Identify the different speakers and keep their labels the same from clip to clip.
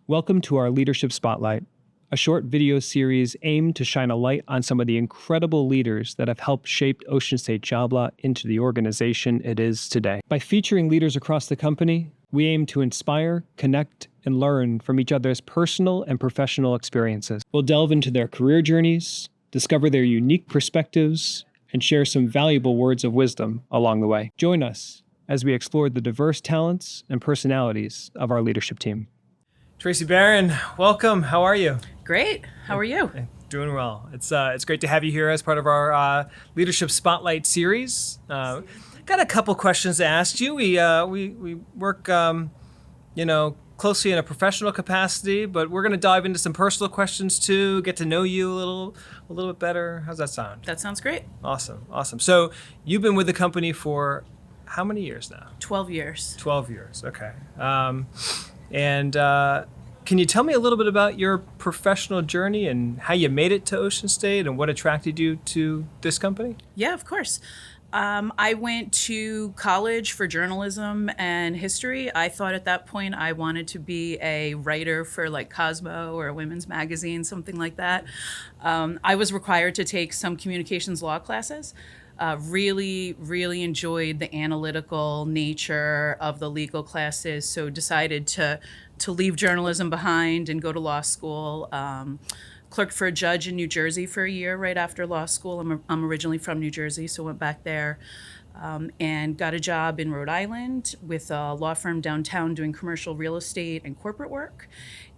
Speaker 1: Welcome to our Leadership Spotlight, a short video series aimed to shine a light on some of the incredible leaders that have helped shape Ocean State Job Lot into the organization it is today. By featuring leaders across the company, we aim to inspire, connect, and learn from each other's personal and professional experiences. We'll delve into their career journeys, discover their unique perspectives, and share some valuable words of wisdom along the way. Join us as we explore the diverse talents and personalities of our leadership team. Tracy, Baran, welcome. How are you?
Speaker 2: Great. How are you?
Speaker 1: Doing well. It's great to have you here as part of our Leadership Spotlight series. Got a couple questions to ask you. We work, closely in a professional capacity, but we're going to dive into some personal questions too. Get to know you a little bit better. How's that sound?
Speaker 2: That sounds great.
Speaker 1: Awesome. So you've been with the company for how many years now?
Speaker 2: 12 years.
Speaker 1: 12 years. Okay. Can you tell me a little bit about your professional journey and how you made it to Ocean State and what attracted you to this company?
Speaker 2: Yeah, of course. I went to college for journalism and history. I thought at that point I wanted to be a writer for like Cosmo or a women's magazine, something like that. I was required to take some communications law classes. Really enjoyed the analytical nature of the legal classes, so decided to leave journalism behind and go to law school. Clerked for a judge in New Jersey for a year right after law school. I'm originally from New Jersey, so went back there and got a job in Rhode Island with a law firm downtown doing commercial real estate and corporate work.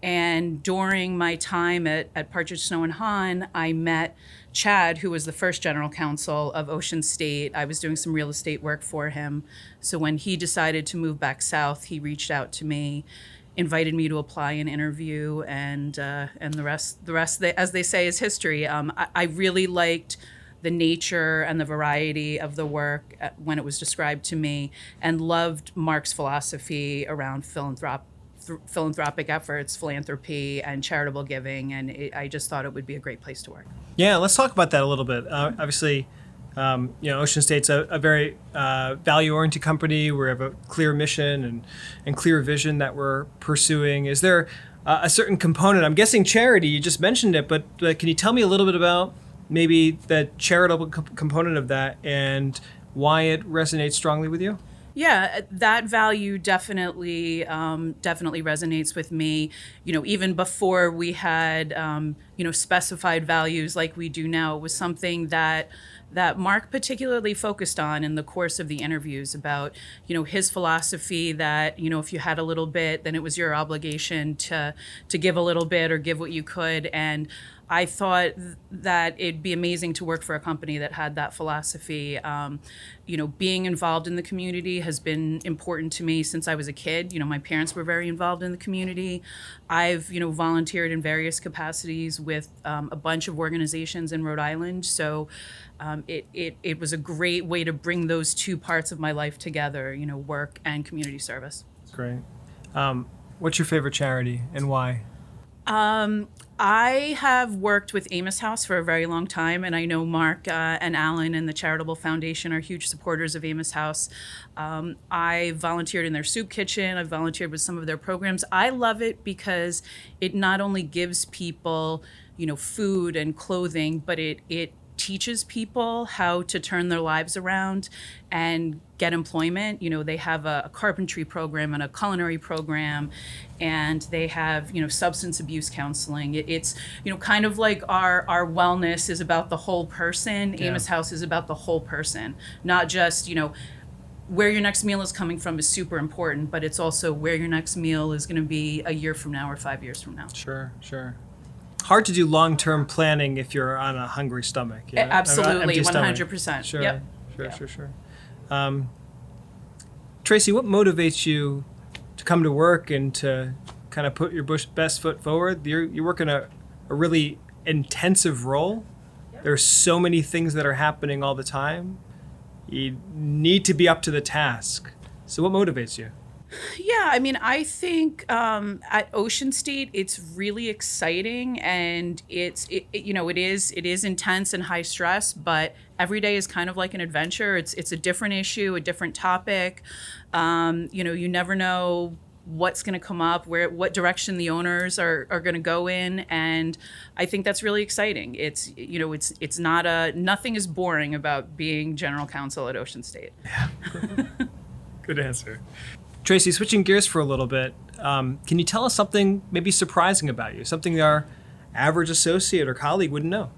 Speaker 2: And during my time at Partridge, Snow and Hahn, I met Chad, who was the first general counsel of Ocean State. I was doing some real estate work for him. So when he decided to move back south, he reached out to me, invited me to apply and interview, and the rest, as they say, is history. I really liked the nature and the variety of the work when it was described to me, and loved Mark's philosophy around philanthropic efforts, philanthropy, and charitable giving, and I just thought it would be a great place to work.
Speaker 1: Yeah, let's talk about that a little bit. Obviously, Ocean State's a very value-oriented company. We have a clear mission and clear vision that we're pursuing. Is there a certain component? I'm guessing charity. You just mentioned it, but can you tell me a little bit about maybe the charitable component of that and why it resonates strongly with you?
Speaker 2: Yeah, that value definitely resonates with me. Even before we had specified values like we do now, it was something that Mark particularly focused on in the course of the interviews about, his philosophy that, if you had a little bit, then it was your obligation to give a little bit or give what you could. And I thought that it'd be amazing to work for a company that had that philosophy. Being involved in the community has been important to me since I was a kid. My parents were very involved in the community. I've, volunteered in various capacities with a bunch of organizations in Rhode Island. So it was a great way to bring those two parts of my life together, work and community service.
Speaker 1: Great. What's your favorite charity and why?
Speaker 2: I have worked with Amos House for a very long time, and I know Mark and Alan and the Charitable Foundation are huge supporters of Amos House. I volunteered in their soup kitchen. I've volunteered with some of their programs. I love it because it not only gives people, food and clothing, but it teaches people how to turn their lives around and get employment. They have a carpentry program and a culinary program, and they have, substance abuse counseling. It's, kind of like our wellness is about the whole person. Yeah. Amos House is about the whole person, not just, where your next meal is coming from is super important, but it's also where your next meal is going to be a year from now or 5 years from now.
Speaker 1: Sure. Hard to do long-term planning if you're on a hungry stomach.
Speaker 2: Absolutely, 100%.
Speaker 1: Sure,
Speaker 2: yep.
Speaker 1: Sure. Tracy, what motivates you to come to work and to kind of put your best foot forward? You're working a really intensive role. Yep. There's so many things that are happening all the time. You need to be up to the task. So what motivates you?
Speaker 2: Yeah, I think at Ocean State it's really exciting, and it is intense and high stress, but every day is kind of like an adventure. It's a different issue, a different topic. You never know what's going to come up, what direction the owners are going to go in, and I think that's really exciting. It's not nothing is boring about being general counsel at Ocean State.
Speaker 1: Yeah. Good answer. Tracy, switching gears for a little bit, can you tell us something maybe surprising about you, something our average associate or colleague wouldn't know?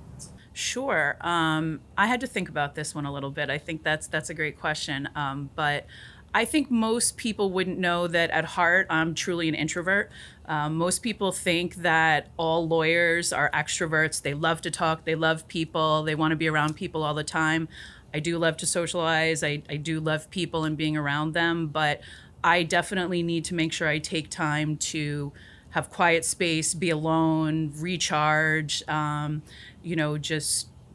Speaker 2: Sure. I had to think about this one a little bit. I think that's a great question. But I think most people wouldn't know that at heart I'm truly an introvert. Most people think that all lawyers are extroverts. They love to talk. They love people. They want to be around people all the time. I do love to socialize. I do love people and being around them. But I definitely need to make sure I take time to have quiet space, be alone, recharge,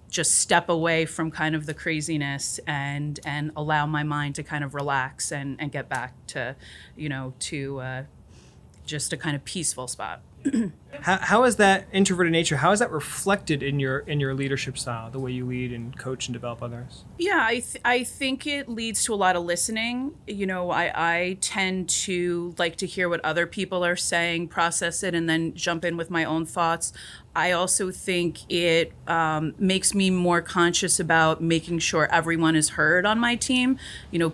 Speaker 2: just step away from kind of the craziness and allow my mind to kind of relax and get back to, just a kind of peaceful spot.
Speaker 1: How is that introverted nature, how is that reflected in your leadership style, the way you lead and coach and develop others?
Speaker 2: Yeah, I think it leads to a lot of listening. I tend to like to hear what other people are saying, process it, and then jump in with my own thoughts. I also think it makes me more conscious about making sure everyone is heard on my team.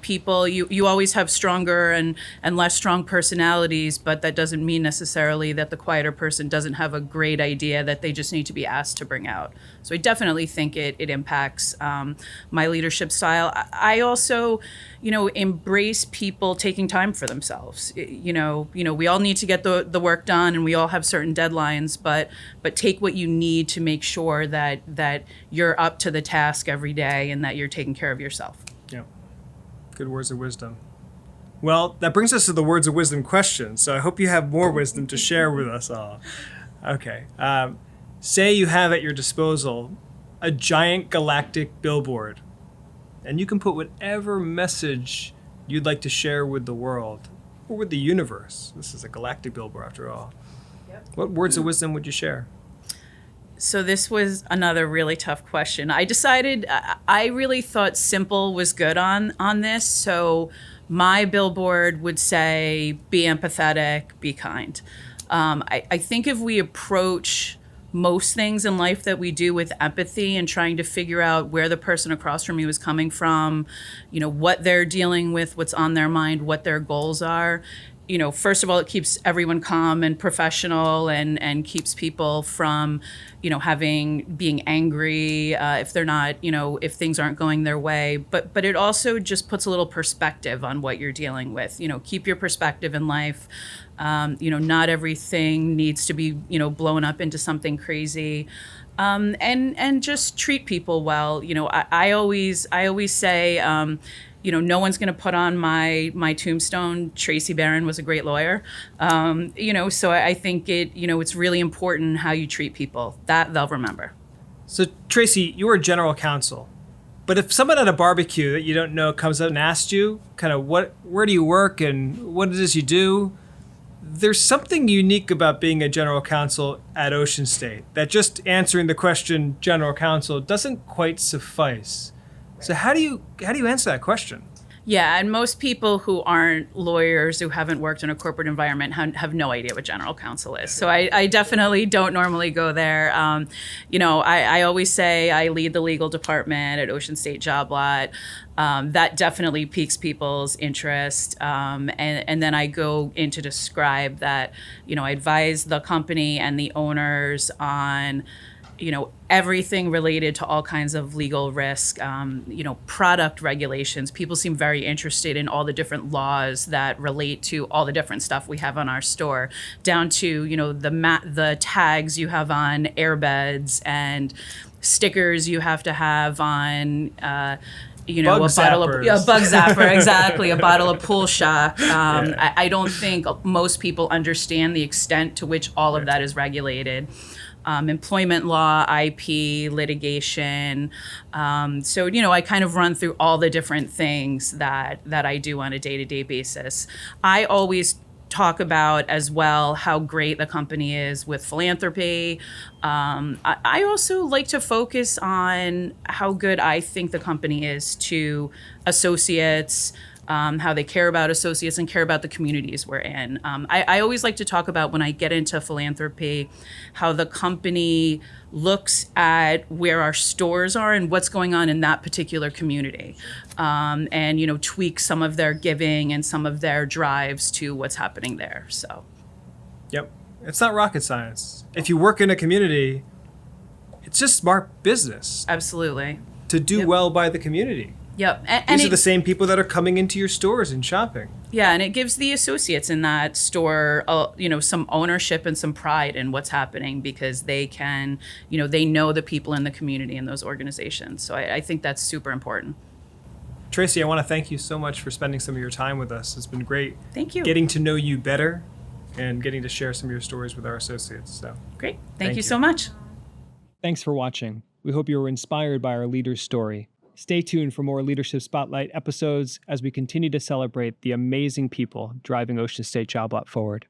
Speaker 2: People, you always have stronger and less strong personalities, but that doesn't mean necessarily that the quieter person doesn't have a great idea that they just need to be asked to bring out. So I definitely think it impacts my leadership style. I also, embrace people taking time for themselves. We all need to get the work done, and we all have certain deadlines, but take what you need to make sure that you're up to the task every day and that you're taking care of yourself.
Speaker 1: Yeah. Good words of wisdom. Well, that brings us to the words of wisdom question. So I hope you have more wisdom to share with us all. Okay. Say you have at your disposal a giant galactic billboard, and you can put whatever message you'd like to share with the world or with the universe. This is a galactic billboard after all. Yep. What words of wisdom would you share?
Speaker 2: So this was another really tough question. I decided I really thought simple was good on this. So my billboard would say, be empathetic, be kind. I think if we approach most things in life that we do with empathy and trying to figure out where the person across from you is coming from, what they're dealing with, what's on their mind, what their goals are, first of all, it keeps everyone calm and professional and keeps people from, being angry if they're not, if things aren't going their way. But it also just puts a little perspective on what you're dealing with. Keep your perspective in life. Not everything needs to be, blown up into something crazy. And just treat people well. I always say, no one's going to put on my tombstone, Tracy Baran was a great lawyer. So I think it's really important how you treat people. That they'll remember.
Speaker 1: So Tracy, you are general counsel. But if someone at a barbecue that you don't know comes up and asks you kind of where do you work and what it is you do, there's something unique about being a general counsel at Ocean State that just answering the question general counsel doesn't quite suffice. So how do you answer that question?
Speaker 2: Yeah, and most people who aren't lawyers who haven't worked in a corporate environment have no idea what general counsel is. So I definitely don't normally go there. I always say I lead the legal department at Ocean State Job Lot. That definitely piques people's interest. And then I go in to describe that, I advise the company and the owners on everything related to all kinds of legal risk, product regulations. People seem very interested in all the different laws that relate to all the different stuff we have on our store, down to, the tags you have on airbeds and stickers you have to have on,
Speaker 1: bug
Speaker 2: a bottle
Speaker 1: zappers.
Speaker 2: A bug zapper, exactly, a bottle of Pool Shock. I don't think most people understand the extent to which all of that is regulated. Employment law, IP, litigation. So I kind of run through all the different things that I do on a day-to-day basis. I always talk about as well how great the company is with philanthropy. I also like to focus on how good I think the company is to associates, how they care about associates and care about the communities we're in. I always like to talk about, when I get into philanthropy, how the company looks at where our stores are and what's going on in that particular community, and tweak some of their giving and some of their drives to what's happening there. So,
Speaker 3: yep, it's not rocket science. If you work in a community, it's just smart business.
Speaker 2: Absolutely.
Speaker 3: To do well by the community.
Speaker 2: Yep.
Speaker 3: These are the same people that are coming into your stores and shopping.
Speaker 2: Yeah, and it gives the associates in that store, some ownership and some pride in what's happening, because they can, they know the people in the community and those organizations. So I think that's super important.
Speaker 3: Tracy, I want to thank you so much for spending some of your time with us. It's been great.
Speaker 2: Thank you.
Speaker 3: Getting to know you better and getting to share some of your stories with our associates. So
Speaker 2: great. Thank you so much.
Speaker 1: Thanks for watching. We hope you were inspired by our leader's story. Stay tuned for more Leadership Spotlight episodes as we continue to celebrate the amazing people driving Ocean State Job Lot forward.